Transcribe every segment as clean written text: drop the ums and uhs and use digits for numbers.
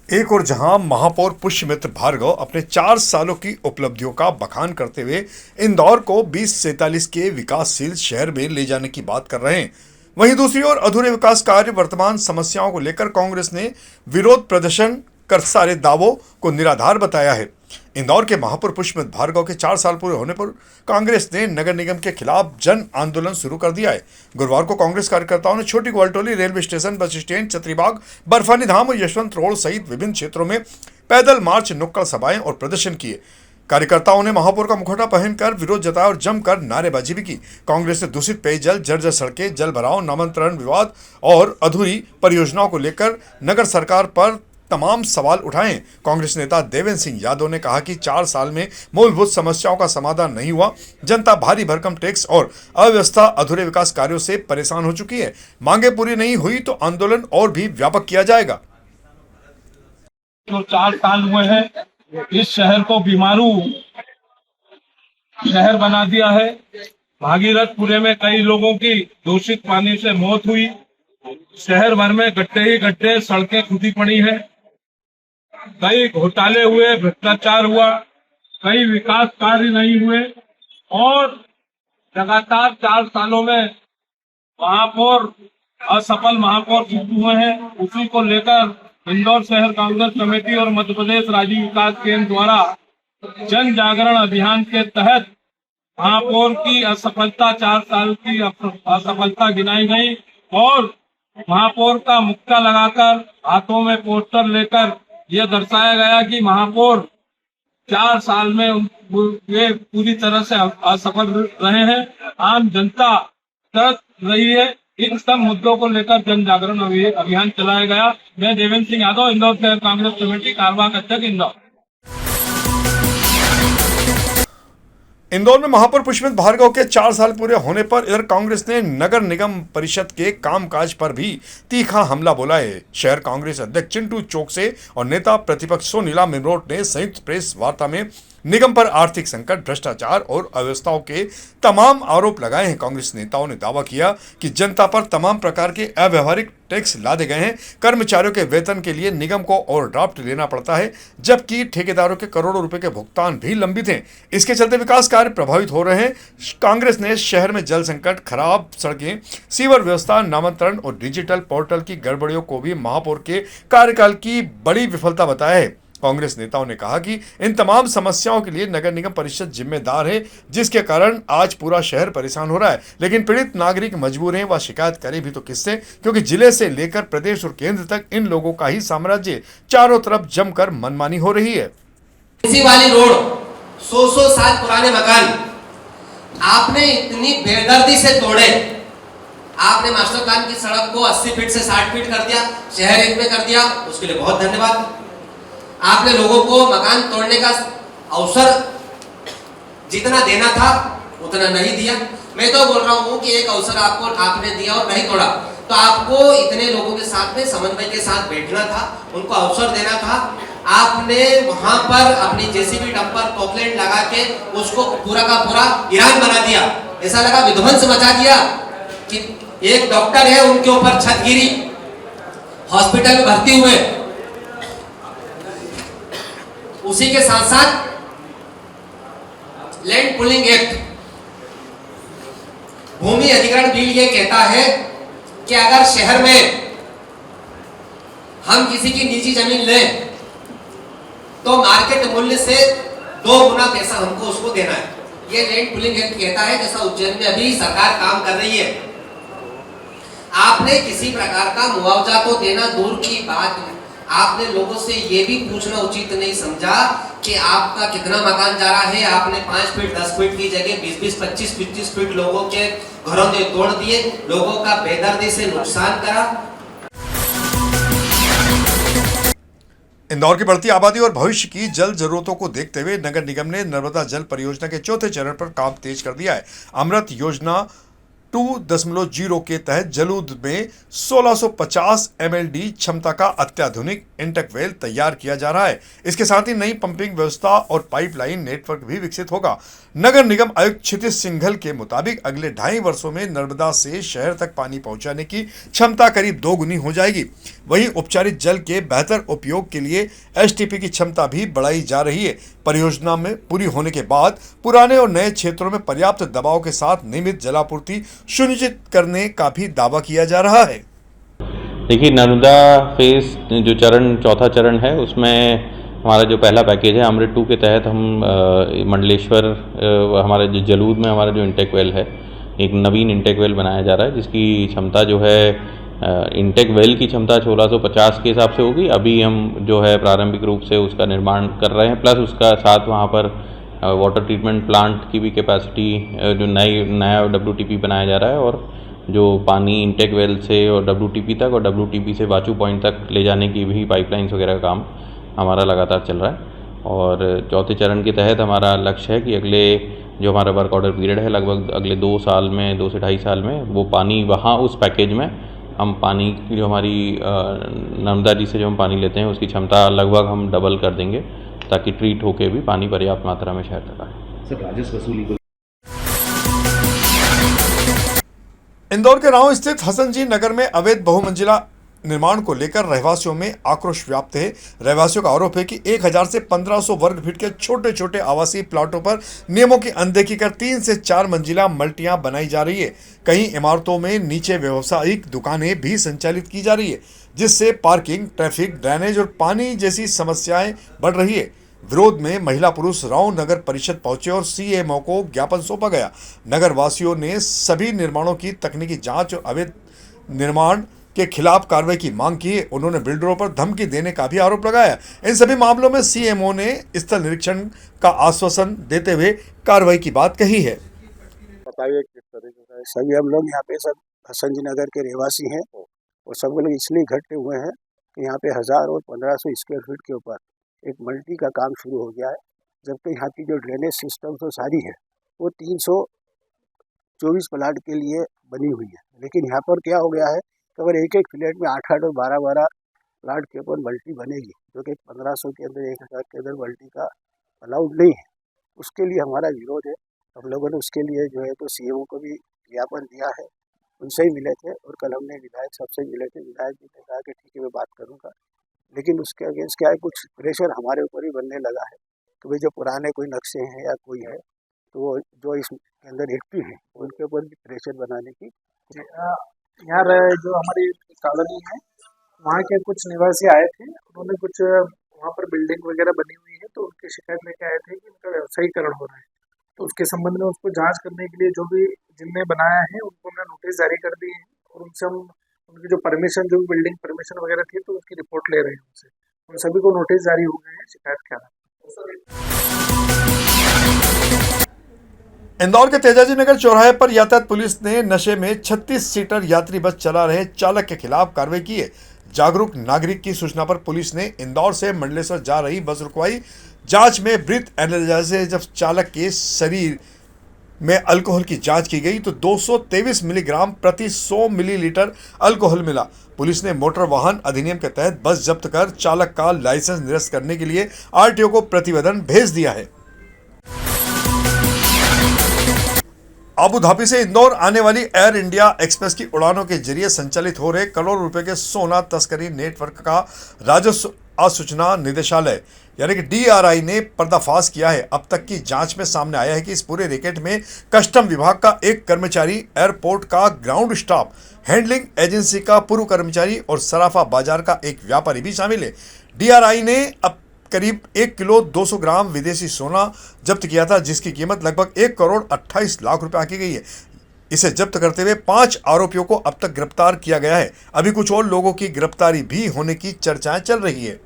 एक और जहां महापौर पुष्यमित्र भार्गव अपने 4 सालों की उपलब्धियों का बखान करते हुए इंदौर को 2047 के विकासशील शहर में ले जाने की बात कर रहे हैं, वहीं दूसरी ओर अधूरे विकास कार्य वर्तमान समस्याओं को लेकर कांग्रेस ने विरोध प्रदर्शन कर सारे दावों को निराधार बताया है। इंदौर के महापौर पुष्यमित्र भार्गव के 4 साल पूरे होने पर कांग्रेस ने नगर निगम के खिलाफ जन आंदोलन शुरू कर दिया है। गुरुवार को कांग्रेस कार्यकर्ताओं ने छोटी Gwaltoli railway station, bus stand, Chhatribagh, Barfani Dham और यशवंत रोड सहित विभिन्न क्षेत्रों में पैदल मार्च, नुक्कड़ सभाएं और प्रदर्शन किए। कार्यकर्ताओं ने महापौर का मुखौटा पहनकर विरोध जताया और जमकर नारेबाजी भी की। कांग्रेस ने दूषित पेयजल, जर्जर सड़कें, जल भराव, नामांतरण विवाद और अधूरी परियोजनाओं को लेकर नगर सरकार पर तमाम सवाल उठाए। कांग्रेस नेता देवेंद्र सिंह यादव ने कहा कि 4 साल में मूलभूत समस्याओं का समाधान नहीं हुआ। जनता भारी भरकम टैक्स और अव्यवस्था, अधूरे विकास कार्यों से परेशान हो चुकी है। मांगे पूरी नहीं हुई तो आंदोलन और भी व्यापक किया जाएगा। जो 4 साल हुए हैं इस शहर को बीमारू शहर बना दिया है। भागीरथपुरे में कई लोगों की दूषित पानी से मौत हुई। शहर भर में गड्ढे ही गड्ढे, सड़कें खुदी पड़ी है। कई घोटाले हुए, भ्रष्टाचार हुआ, कई विकास कार्य नहीं हुए और लगातार 4 सालों में महापौर असफल महापौर चुने हुए हैं। उसी को लेकर इंदौर शहर कांग्रेस कमेटी और मध्य प्रदेश राज्य विकास केंद्र द्वारा जन जागरण अभियान के तहत महापौर की असफलता, 4 साल की असफलता गिनाई गई और महापौर का मुक्का लगाकर हाथों में पोस्टर लेकर यह दर्शाया गया कि महापौर 4 साल में वे पूरी तरह से असफल रहे हैं। आम जनता तरस रही है। इन सब मुद्दों को लेकर जन जागरण अभियान चलाया गया। मैं देवेंद्र सिंह यादव, इंदौर शहर कांग्रेस कमेटी कार्यवाहक अध्यक्ष, इंदौर। इंदौर में महापौर पुष्यमित्र भार्गव के 4 साल पूरे होने पर इधर कांग्रेस ने नगर निगम परिषद के कामकाज पर भी तीखा हमला बोला है। शहर कांग्रेस अध्यक्ष चिंटू चौकसे और नेता प्रतिपक्ष सोनीला मिमरोट ने संयुक्त प्रेस वार्ता में निगम पर आर्थिक संकट, भ्रष्टाचार और अव्यवस्थाओं के तमाम आरोप लगाए हैं। कांग्रेस नेताओं ने दावा किया कि जनता पर तमाम प्रकार के अव्यवहारिक टैक्स लादे गए हैं। कर्मचारियों के वेतन के लिए निगम को ओवरड्राफ्ट लेना पड़ता है, जबकि ठेकेदारों के करोड़ों रुपए के भुगतान भी लंबित हैं। इसके चलते विकास कार्य प्रभावित हो रहे हैं। कांग्रेस ने शहर में जल संकट, खराब सड़कें, सीवर व्यवस्था, नामांतरण और डिजिटल पोर्टल की गड़बड़ियों को भी महापौर के कार्यकाल की बड़ी विफलता बताया है। कांग्रेस नेताओं ने कहा कि इन तमाम समस्याओं के लिए नगर निगम परिषद जिम्मेदार है, जिसके कारण आज पूरा शहर परेशान हो रहा है। लेकिन पीड़ित नागरिक मजबूर हैं, वह शिकायत करें भी तो किससे, क्योंकि जिले से लेकर प्रदेश और केंद्र तक इन लोगों का ही साम्राज्य चारों तरफ जमकर मनमानी हो रही है। इसी वाली रोड 100 साल पुराने मकान आपने इतनी बेदर्दी से तोड़े। आपने मास्टर प्लान की सड़क को 80 फीट से 60 फीट कर दिया, शहर एक में कर दिया, उसके लिए बहुत धन्यवाद। आपने लोगों को मकान तोड़ने का अवसर जितना देना था उतना नहीं दिया। मैं तो बोल रहा हूं कि एक अवसर आपको आपने दिया और नहीं तोड़ा, तो आपको इतने लोगों के साथ में समन्वय के साथ बैठना था, उनको अवसर देना था। आपने वहां पर अपनी जेसीबी डंपर पॉकलेट लगा के उसको पूरा का पूरा ईरान बना दिया। ऐसा लगा विध्वंस मचा दिया कि एक डॉक्टर है उनके ऊपर छत गिरी, हॉस्पिटल में भर्ती हुए। उसी के साथ साथ लैंड पुलिंग एक्ट, भूमि अधिग्रहण बिल ये कहता है कि अगर शहर में हम किसी की निजी जमीन लें तो मार्केट मूल्य से 2 गुना पैसा हमको उसको देना है। ये लैंड पुलिंग एक्ट कहता है, जैसा उज्जैन में अभी सरकार काम कर रही है। आपने किसी प्रकार का मुआवजा तो देना दूर की बात, आपने लोगों से ये भी पूछना उचित नहीं समझा कि आपका कितना मकान जा रहा है। आपने 5 फीट 10 फीट की जगह 20-20, 25-25 फीट लोगों के घरों ने तोड़ दिए, लोगों का बेदर्दी से नुकसान करा। इंदौर की बढ़ती आबादी और भविष्य की जल जरूरतों को देखते हुए नगर निगम ने नर्मदा जल परियोजना के 4थे चरण पर काम तेज कर दिया है। अमृत योजना 2.0 के तहत जलूद में 1650 MLD क्षमता का अत्याधुनिक इंटेक वेल तैयार किया जा रहा है। इसके साथ ही नई पंपिंग व्यवस्था और पाइपलाइन नेटवर्क भी विकसित होगा। नगर निगम आयुक्त क्षितिज सिंघल के मुताबिक अगले 2.5 वर्षों में नर्मदा से शहर तक पानी पहुंचाने की क्षमता करीब 2 गुनी हो जाएगी। वहीं उपचारित जल के बेहतर उपयोग के लिए STP की क्षमता भी बढ़ाई जा रही है। परियोजना में पूरी होने के बाद पुराने और नए क्षेत्रों में पर्याप्त दबाव के साथ नियमित जलापूर्ति सुनिश्चित करने का भी दावा किया जा रहा है। देखिए, नर्मदा फेज जो चौथा चरण है, उसमें हमारा जो पहला पैकेज है अमृत 2 के तहत हम मंडलेश्वर हमारे जो जलूद में हमारा जो इंटेक वेल है, एक नवीन इंटेक वेल बनाया जा रहा है, जिसकी क्षमता जो है इंटेक वेल की क्षमता 1650 के हिसाब से होगी। अभी हम जो है प्रारंभिक रूप से उसका निर्माण कर रहे हैं, प्लस उसका साथ वहाँ पर वाटर ट्रीटमेंट प्लांट की भी कैपेसिटी जो नया WTP बनाया जा रहा है, और जो पानी इंटेक वेल से और WTP तक और WTP से वाचू पॉइंट तक ले जाने की भी पाइपलाइंस वगैरह का काम हमारा लगातार चल रहा है। और चौथे चरण के तहत हमारा लक्ष्य है कि अगले जो हमारा वर्क ऑर्डर पीरियड है, लगभग अगले 2 साल में, 2 से 2.5 साल में, वो पानी वहाँ उस पैकेज में हम पानी की जो हमारी नर्मदा जी से जो हम पानी लेते हैं उसकी क्षमता लगभग हम डबल कर देंगे, ताकि ट्रीट होके भी पानी पर्याप्त मात्रा में शहर तक आए। सर, राजस्व वसूली को इंदौर के राव स्थित हसनजी नगर में अवैध बहुमंजिला निर्माण को लेकर रहवासियों में आक्रोश व्याप्त है। रहवासियों का आरोप है कि 1000 से 1500 वर्ग फीट के छोटे छोटे आवासीय प्लाटों पर नियमों की अनदेखी कर 3 से 4 मंजिला मल्टियां बनाई जा रही है। कई इमारतों में नीचे व्यावसायिक दुकानें भी संचालित की जा रही है, जिससे पार्किंग, ट्रैफिक, ड्रेनेज और पानी जैसी समस्याएं बढ़ रही है। विरोध में महिला पुरुष राव नगर परिषद पहुंचे और CMO को ज्ञापन सौंपा गया। नगर वासियों ने सभी निर्माणों की तकनीकी जांच और अवैध निर्माण के खिलाफ कार्रवाई की मांग की है। उन्होंने बिल्डरों पर धमकी देने का भी आरोप लगाया। इन सभी मामलों में CMO ने स्थल निरीक्षण का आश्वासन देते हुए कार्रवाई की बात कही है। बताइए किस तरीके का। सभी हम लोग यहाँ पे सब हसनजी नगर के रहवासी हैं, और सब लोग इसलिए इकट्ठे हुए हैं कि यहाँ पे 1000 और 1500 स्क्वायर फीट के ऊपर एक मल्टी का काम शुरू हो गया है, जबकि यहाँ की जो ड्रेनेज सिस्टम तो सारी है वो 324 प्लाट के लिए बनी हुई है। लेकिन यहाँ पर क्या हो गया है कि अगर एक एक फ्लैट में 8-8 और 12-12 प्लाट के ऊपर मल्टी बनेगी, जो कि 1500 के अंदर 1000 के अंदर मल्टी का अलाउड नहीं है, उसके लिए हमारा विरोध है। हम लोगों ने उसके लिए जो है तो CMO को भी ज्ञापन दिया है, उनसे ही मिले थे, और कल हमने विधायक सबसे मिले थे। विधायक जी ने कहा कि ठीक है, मैं बात करूँगा, लेकिन उसके अगेंस्ट क्या है, कुछ प्रेशर हमारे ऊपर ही बनने लगा है कि भाई जो पुराने कोई नक्शे हैं या कोई है तो वो जो इसके अंदर एक्टिव हैं उनके ऊपर भी प्रेशर बनाने की। यहाँ जो हमारी कॉलोनी है वहाँ के कुछ निवासी आए थे, उन्होंने कुछ वहाँ पर बिल्डिंग वगैरह बनी हुई है, तो उनकी शिकायत लेके आए थे कि उनका व्यवसायीकरण हो रहा है। तो उसके संबंध में उसको जांच करने के लिए जो भी जिनने बनाया है उनको हमने नोटिस जारी कर दिए हैं, और उनसे हम उनकी जो परमिशन, जो बिल्डिंग परमिशन वगैरह थी, तो उसकी रिपोर्ट ले रहे हैं उनसे। उन सभी को नोटिस जारी हो गए हैं शिकायत के आधार। इंदौर के तेजाजी नगर चौराहे पर यातायात पुलिस ने नशे में 36 सीटर यात्री बस चला रहे चालक के खिलाफ कार्रवाई की है। जागरूक नागरिक की सूचना पर पुलिस ने इंदौर से मंडलेश्वर जा रही बस रुकवाई। जांच में ब्रीथ एनालाइजर से जब चालक के शरीर में अल्कोहल की जांच की गई तो 223 मिलीग्राम प्रति 100 मिलीलीटर अल्कोहल मिला। पुलिस ने मोटर वाहन अधिनियम के तहत बस जब्त कर चालक का लाइसेंस निरस्त करने के लिए RTO को प्रतिवेदन भेज दिया है। अबू धाबी से इंदौर आने वाली एयर इंडिया एक्सप्रेस की उड़ानों के जरिए संचालित हो रहे करोड़ों रुपए के सोना तस्करी नेटवर्क का राजस्व सूचना निदेशालय यानी कि DRI ने पर्दाफाश किया है। अब तक की जांच में सामने आया है कि इस पूरे रैकेट में कस्टम विभाग का एक कर्मचारी, एयरपोर्ट का ग्राउंड स्टाफ, हैंडलिंग एजेंसी का पूर्व कर्मचारी और सराफा बाजार का एक व्यापारी भी शामिल है। DRI ने अब करीब 1 किलो 200 ग्राम विदेशी सोना जब्त किया था, जिसकी कीमत लगभग 1 करोड़ 28 लाख रुपए आंकी गई है। इसे जब्त करते हुए 5 आरोपियों को अब तक गिरफ्तार किया गया है। अभी कुछ और लोगों की गिरफ्तारी भी होने की चर्चाएं चल रही है।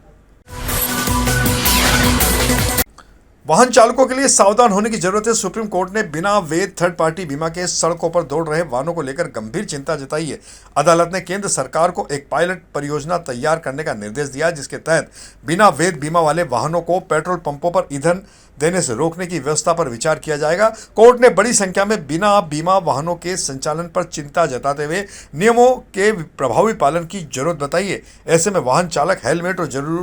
वाहन चालकों के लिए सावधान होने की जरूरत है। सुप्रीम कोर्ट ने बिना वैध थर्ड पार्टी बीमा के सड़कों पर दौड़ रहे वाहनों को लेकर गंभीर चिंता जताई है। अदालत ने केंद्र सरकार को एक पायलट परियोजना तैयार करने का निर्देश दिया, जिसके तहत बिना वैध बीमा वाले वाहनों को पेट्रोल पंपों पर ईंधन देने से रोकने की व्यवस्था पर विचार किया जाएगा। कोर्ट ने बड़ी संख्या में बिना बीमा वाहनों के संचालन पर चिंता जताते हुए नियमों के प्रभावी पालन की जरूरत बताई है। ऐसे में वाहन चालक हेलमेट और जरूरी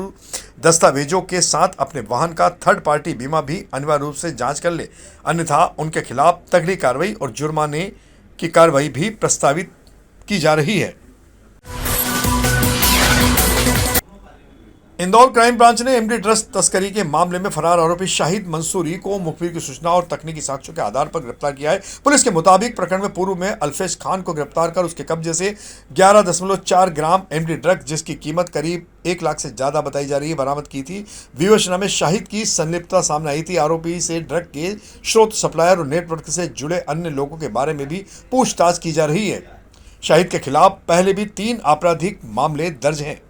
दस्तावेजों के साथ अपने वाहन का थर्ड पार्टी बीमा भी अनिवार्य रूप से जांच कर ले, अन्यथा उनके खिलाफ तगड़ी कार्रवाई और जुर्माने की कार्रवाई भी प्रस्तावित की जा रही है। इंदौर क्राइम ब्रांच ने एमडी ड्रग्स तस्करी के मामले में फरार आरोपी शाहिद मंसूरी को मुखबिर की सूचना और तकनीकी साक्ष्यों के आधार पर गिरफ्तार किया है। पुलिस के मुताबिक प्रकरण में पूर्व में अल्फेज खान को गिरफ्तार कर उसके कब्जे से 11.4 ग्राम एमडी ड्रग, जिसकी कीमत करीब 1 लाख से ज्यादा बताई जा रही है, बरामद की थी। विवेचना में शाहिद की संलिप्तता सामने आई थी। आरोपी से ड्रग के स्रोत, सप्लायर और नेटवर्क से जुड़े अन्य लोगों के बारे में भी पूछताछ की जा रही है। शाहिद के खिलाफ पहले भी 3 आपराधिक मामले दर्ज हैं।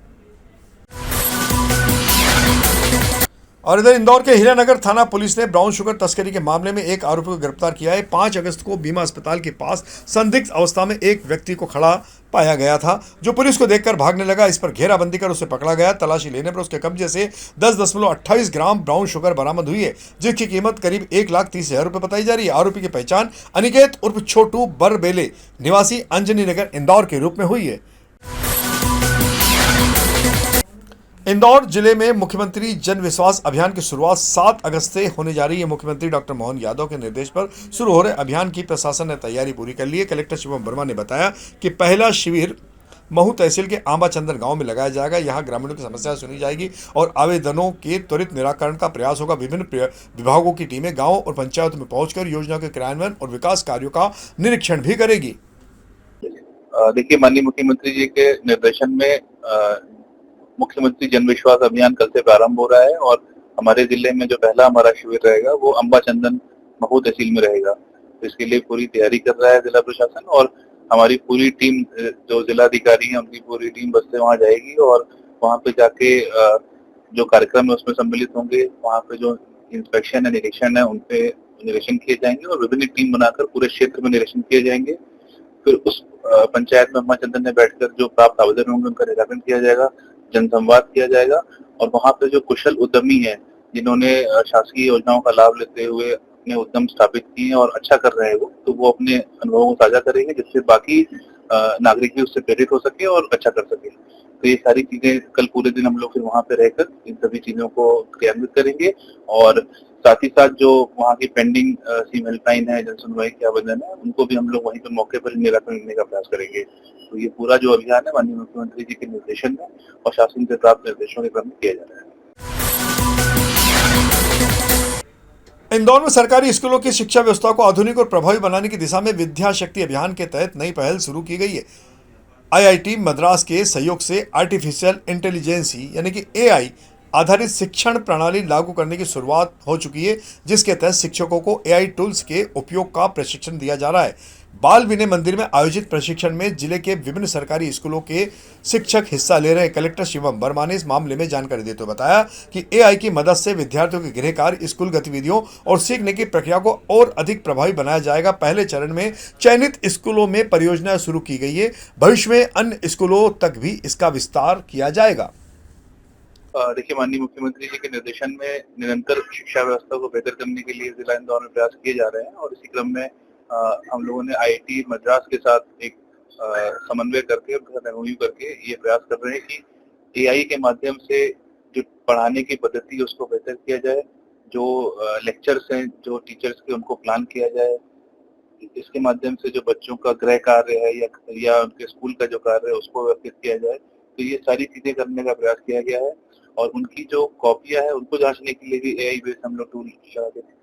और इधर इंदौर के हीरानगर थाना पुलिस ने ब्राउन शुगर तस्करी के मामले में एक आरोपी को गिरफ्तार किया है। 5 अगस्त को बीमा अस्पताल के पास संदिग्ध अवस्था में एक व्यक्ति को खड़ा पाया गया था, जो पुलिस को देखकर भागने लगा। इस पर घेराबंदी कर उसे पकड़ा गया। तलाशी लेने पर उसके कब्जे से 10.28 ग्राम ब्राउन शुगर बरामद हुई है, जिसकी कीमत करीब 1,30,000 रुपए बताई जा रही है। आरोपी की पहचान अनिकेत उर्फ छोटू बरबेले निवासी अंजनी नगर इंदौर के रूप में हुई है। इंदौर जिले में मुख्यमंत्री जन विश्वास अभियान की शुरुआत 7 अगस्त से होने जा रही है। मुख्यमंत्री डॉक्टर मोहन यादव के निर्देश पर शुरू हो रहे अभियान की प्रशासन ने तैयारी पूरी कर ली है। कलेक्टर शिवम वर्मा ने बताया कि पहला शिविर महू तहसील के आंबा चंदन गांव में लगाया जाएगा। यहां ग्रामीणों की समस्याएं सुनी जाएगी और आवेदनों के त्वरित निराकरण का प्रयास होगा। विभिन्न विभागों की टीमें गाँव और पंचायतों में पहुंचकर योजना के क्रियान्वयन और विकास कार्यों का निरीक्षण भी करेगी। देखिए, माननीय मुख्यमंत्री जी के निर्देशन में मुख्यमंत्री जन विश्वास अभियान कल से प्रारंभ हो रहा है और हमारे जिले में जो पहला हमारा शिविर रहेगा वो अम्बा चंदन महू तहसील में रहेगा। तो इसके लिए पूरी तैयारी कर रहा है जिला प्रशासन और हमारी पूरी टीम, जो जिलाधिकारी हैं उनकी पूरी टीम बस से वहाँ जाएगी और वहाँ पे जाके जो कार्यक्रम है उसमें सम्मिलित होंगे। वहाँ पे जो इंस्पेक्शन है, निरीक्षण है, उन पे निरीक्षण किए जाएंगे और विभिन्न टीम बनाकर पूरे क्षेत्र में निरीक्षण किए जाएंगे। फिर उस पंचायत में अम्बा चंदन में बैठकर जो प्राप्त आवेदन होंगे उनका निराकरण किया जाएगा, जनसंवाद किया जाएगा और वहाँ पे जो कुशल उद्यमी हैं जिन्होंने शासकीय योजनाओं का लाभ लेते हुए अपने उद्यम स्थापित किए हैं और अच्छा कर रहे हैं वो, तो वो अपने अनुभवों को साझा करेंगे जिससे बाकी नागरिक भी उससे प्रेरित हो सके और अच्छा कर सके। तो ये सारी चीजें कल पूरे दिन हम लोग फिर वहाँ पे रहकर इन सभी चीजों को क्रियान्वित करेंगे और साथ ही साथ जो वहाँ की पेंडिंग सीम हेल्पलाइन है, जन सुनवाई के आवेदन है, उनको भी हम लोग वहीं पर मौके पर निराकरण करने का प्रयास करेंगे। तो ये पूरा जो अभियान है माननीय मुख्यमंत्री जी के निर्देशन में और शासन से प्राप्त निर्देशों के क्रम में किया जा रहा है। इंदौर में सरकारी स्कूलों की शिक्षा व्यवस्था को आधुनिक और प्रभावी बनाने की दिशा में विद्या शक्ति अभियान के तहत नई पहल शुरू की गई है। आईआईटी मद्रास के सहयोग से आर्टिफिशियल इंटेलिजेंसी यानी कि एआई आधारित शिक्षण प्रणाली लागू करने की शुरुआत हो चुकी है, जिसके तहत शिक्षकों को एआई टूल्स के उपयोग का प्रशिक्षण दिया जा रहा है। बाल विनय मंदिर में आयोजित प्रशिक्षण में जिले के विभिन्न सरकारी स्कूलों के शिक्षक हिस्सा ले रहे। कलेक्टर शिवम वर्मा ने इस मामले में जानकारी देते हुए बताया कि एआई की मदद से विद्यार्थियों के गृह कार्य, स्कूल गतिविधियों और सीखने की प्रक्रिया को और अधिक प्रभावी बनाया जाएगा। पहले चरण में चयनित स्कूलों में परियोजनाएं शुरू की गई है। भविष्य में अन्य स्कूलों तक भी इसका विस्तार किया जाएगा। देखिए, माननीय मुख्यमंत्री जी के निर्देशन में निरंतर शिक्षा व्यवस्था को बेहतर करने के लिए जिला इंदौर में प्रयास किए जा रहे हैं और इसी क्रम में हम लोगों ने आईआईटी मद्रास के साथ एक समन्वय करके एमओयू करके ये प्रयास कर रहे हैं कि एआई के माध्यम से जो पढ़ाने की पद्धति है उसको बेहतर किया जाए, जो लेक्चर्स हैं जो टीचर्स के उनको प्लान किया जाए, इसके माध्यम से जो बच्चों का गृह कार्य है या उनके स्कूल का जो कार्य है उसको व्यवस्थित किया जाए। तो ये सारी चीजें करने का प्रयास किया गया है और उनकी जो कॉपियां है उनको जांचने के लिए भी एआई बेस्ड हम लोग टूल लगा देते हैं।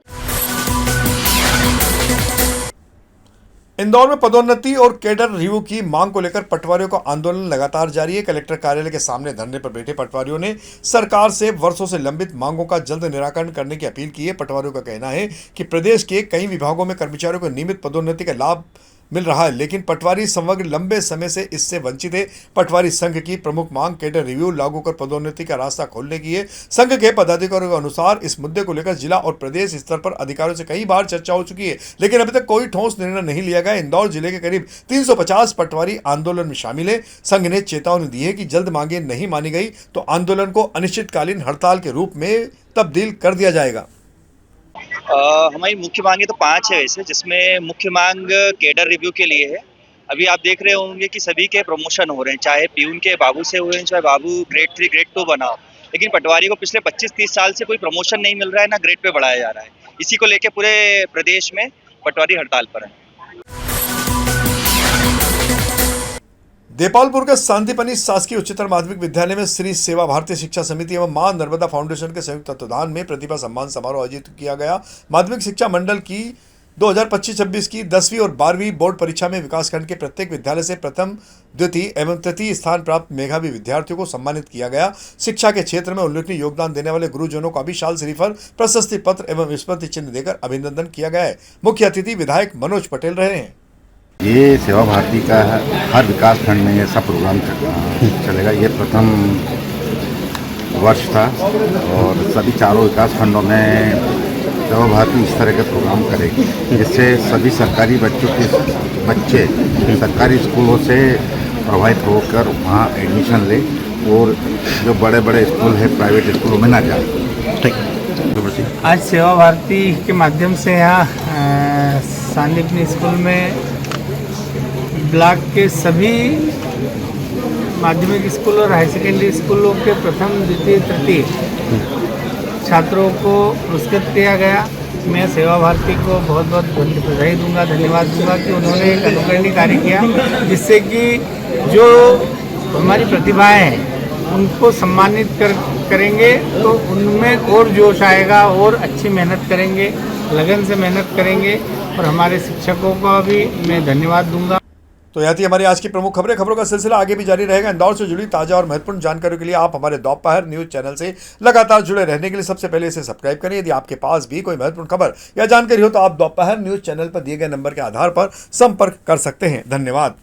इंदौर में पदोन्नति और कैडर रिव्यू की मांग को लेकर पटवारियों का आंदोलन लगातार जारी है। कलेक्टर कार्यालय के सामने धरने पर बैठे पटवारियों ने सरकार से वर्षों से लंबित मांगों का जल्द निराकरण करने की अपील की है। पटवारियों का कहना है कि प्रदेश के कई विभागों में कर्मचारियों को नियमित पदोन्नति का लाभ मिल रहा है, लेकिन पटवारी समग्र लंबे समय से इससे वंचित है। पटवारी संघ की प्रमुख मांग कैडर रिव्यू लागू कर पदोन्नति का रास्ता खोलने की है। संघ के पदाधिकारियों के अनुसार इस मुद्दे को लेकर जिला और प्रदेश स्तर पर अधिकारियों से कई बार चर्चा हो चुकी है, लेकिन अभी तक कोई ठोस निर्णय नहीं लिया गया। इंदौर जिले के करीब 350 पटवारी आंदोलन में शामिल है। संघ ने चेतावनी दी है कि जल्द मांगे नहीं मानी गई तो आंदोलन को अनिश्चितकालीन हड़ताल के रूप में तब्दील कर दिया जाएगा। हमारी मुख्य मांगे तो 5 है वैसे, जिसमें मुख्य मांग कैडर रिव्यू के लिए है। अभी आप देख रहे होंगे कि सभी के प्रमोशन हो रहे हैं, चाहे प्यून के बाबू से हुए हैं, चाहे बाबू ग्रेड 3 ग्रेड 2 बना हो, लेकिन पटवारी को पिछले 25-30 साल से कोई प्रमोशन नहीं मिल रहा है, ना ग्रेड पे बढ़ाया जा रहा है। इसी को लेके पूरे प्रदेश में पटवारी हड़ताल पर है। देपालपुर के सांदीपनी शासकीय उच्चतर माध्यमिक विद्यालय में श्री सेवा भारती शिक्षा समिति एवं मां नर्मदा फाउंडेशन के संयुक्त तत्वाधान में प्रतिभा सम्मान समारोह आयोजित किया गया। माध्यमिक शिक्षा मंडल की 2025-26 की 10वीं और 12वीं बोर्ड परीक्षा में विकासखंड के प्रत्येक विद्यालय से प्रथम, द्वितीय एवं तृतीय स्थान प्राप्त मेधावी विद्यार्थियों को सम्मानित किया गया। शिक्षा के क्षेत्र में उल्लेखनीय योगदान देने वाले गुरुजनों का भी शाल श्रीफल, प्रशस्ति पत्र एवं स्मृति चिन्ह देकर अभिनंदन किया गया है। मुख्य अतिथि विधायक मनोज पटेल रहे हैं। ये सेवा भारती का हर विकास खंड में ऐसा प्रोग्राम चलेगा। ये प्रथम वर्ष था और सभी चारों विकास खंडों में सेवा भारती इस तरह के प्रोग्राम करेगी, जिससे सभी सरकारी बच्चे सरकारी स्कूलों से प्रभावित होकर वहाँ एडमिशन ले और जो बड़े बड़े स्कूल है प्राइवेट स्कूलों में ना जाए। आज सेवा भारती के माध्यम से यहाँ सांदीपनी स्कूल में ब्लॉक के सभी माध्यमिक स्कूल और हाई सेकेंडरी स्कूलों के प्रथम, द्वितीय, तृतीय छात्रों को पुरस्कृत किया गया। मैं सेवा भारती को बहुत बहुत बधाई दूंगा, धन्यवाद दूंगा कि उन्होंने एक अनुकरणीय कार्य किया, जिससे कि जो हमारी प्रतिभाएं हैं उनको सम्मानित करेंगे तो उनमें और जोश आएगा और अच्छी मेहनत करेंगे, लगन से मेहनत करेंगे। और हमारे शिक्षकों का भी मैं धन्यवाद दूंगा। तो यह थी हमारी आज की प्रमुख खबरें। खबरों का सिलसिला आगे भी जारी रहेगा। इंदौर से जुड़ी ताजा और महत्वपूर्ण जानकारियों के लिए आप हमारे दोपहर न्यूज चैनल से लगातार जुड़े रहने के लिए सबसे पहले इसे सब्सक्राइब करें। यदि आपके पास भी कोई महत्वपूर्ण खबर या जानकारी हो तो आप दोपहर न्यूज चैनल पर दिए गए नंबर के आधार पर संपर्क कर सकते हैं। धन्यवाद।